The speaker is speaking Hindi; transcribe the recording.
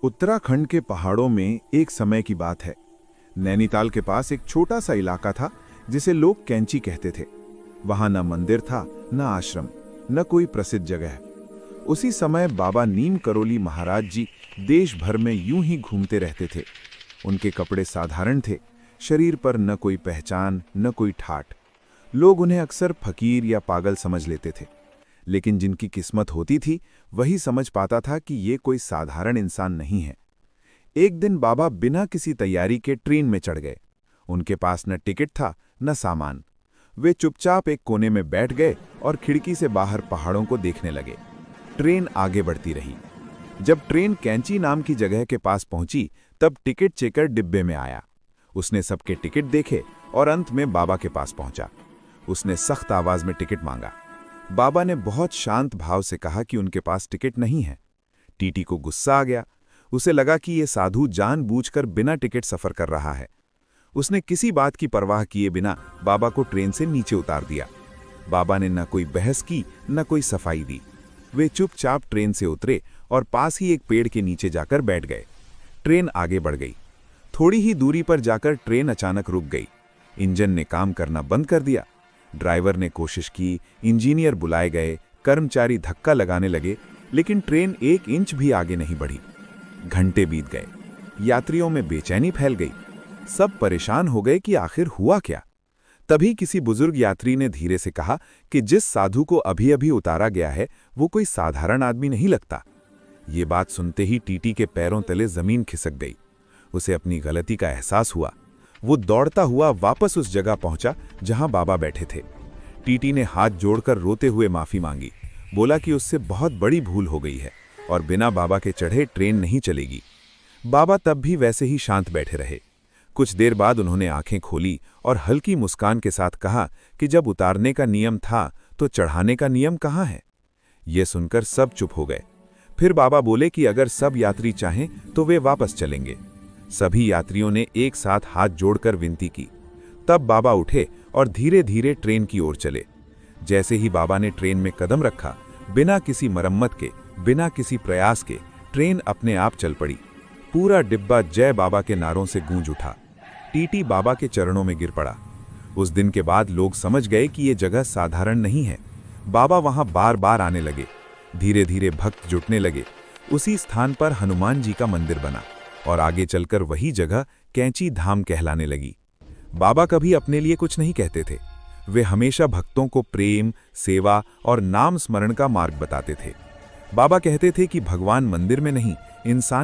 उत्तराखंड के पहाड़ों में एक समय की बात है। नैनीताल के पास एक छोटा सा इलाका था जिसे लोग कैंची कहते थे। वहां न मंदिर था, न आश्रम, न कोई प्रसिद्ध जगह। उसी समय बाबा नीम करोली महाराज जी देश भर में यूं ही घूमते रहते थे। उनके कपड़े साधारण थे, शरीर पर न कोई पहचान, न कोई ठाठ। लोग उन्हें अक्सर फकीर या पागल समझ लेते थे, लेकिन जिनकी किस्मत होती थी वही समझ पाता था कि ये कोई साधारण इंसान नहीं है। एक दिन बाबा बिना किसी तैयारी के ट्रेन में चढ़ गए। उनके पास न टिकट था, न सामान। वे चुपचाप एक कोने में बैठ गए और खिड़की से बाहर पहाड़ों को देखने लगे। ट्रेन आगे बढ़ती रही। जब ट्रेन कैंची नाम की जगह के पास पहुंची, तब टिकट चेकर डिब्बे में आया। उसने सबके टिकट देखे और अंत में बाबा के पास पहुंचा। उसने सख्त आवाज में टिकट मांगा। बाबा ने बहुत शांत भाव से कहा कि उनके पास टिकट नहीं है। टीटी को गुस्सा आ गया। उसे लगा कि ये साधु जानबूझकर बिना टिकट सफर कर रहा है। उसने किसी बात की परवाह किए बिना बाबा को ट्रेन से नीचे उतार दिया। बाबा ने न कोई बहस की, न कोई सफाई दी। वे चुपचाप ट्रेन से उतरे और पास ही एक पेड़ के नीचे जाकर बैठ गए। ट्रेन आगे बढ़ गई। थोड़ी ही दूरी पर जाकर ट्रेन अचानक रुक गई। इंजन ने काम करना बंद कर दिया। ड्राइवर ने कोशिश की, इंजीनियर बुलाए गए, कर्मचारी धक्का लगाने लगे, लेकिन ट्रेन एक इंच भी आगे नहीं बढ़ी। घंटे बीत गए। यात्रियों में बेचैनी फैल गई। सब परेशान हो गए कि आखिर हुआ क्या। तभी किसी बुजुर्ग यात्री ने धीरे से कहा कि जिस साधु को अभी अभी उतारा गया है वो कोई साधारण आदमी नहीं लगता। ये बात सुनते ही टीटी के पैरों तले जमीन खिसक गई। उसे अपनी गलती का एहसास हुआ। वो दौड़ता हुआ वापस उस जगह पहुंचा जहां बाबा बैठे थे। टीटी ने हाथ जोड़कर रोते हुए माफी मांगी। बोला कि उससे बहुत बड़ी भूल हो गई है और बिना बाबा के चढ़े ट्रेन नहीं चलेगी। बाबा तब भी वैसे ही शांत बैठे रहे। कुछ देर बाद उन्होंने आंखें खोली और हल्की मुस्कान के साथ कहा कि जब उतारने का नियम था तो चढ़ाने का नियम कहाँ है। यह सुनकर सब चुप हो गए। फिर बाबा बोले कि अगर सब यात्री चाहें तो वे वापस चलेंगे। सभी यात्रियों ने एक साथ हाथ जोड़कर विनती की। तब बाबा उठे और धीरे धीरे ट्रेन की ओर चले। जैसे ही बाबा ने ट्रेन में कदम रखा, बिना किसी मरम्मत के, बिना किसी प्रयास के ट्रेन अपने आप चल पड़ी। पूरा डिब्बा जय बाबा के नारों से गूंज उठा। टीटी बाबा के चरणों में गिर पड़ा। उस दिन के बाद लोग समझ गए कि ये जगह साधारण नहीं है। बाबा वहां बार बार आने लगे। धीरे धीरे भक्त जुटने लगे। उसी स्थान पर हनुमान जी का मंदिर बना और आगे चलकर वही जगह कैंची धाम कहलाने लगी। बाबा कभी अपने लिए कुछ नहीं कहते थे। वे हमेशा भक्तों को प्रेम, सेवा और नाम स्मरण का मार्ग बताते थे। बाबा कहते थे कि भगवान मंदिर में नहीं, इंसान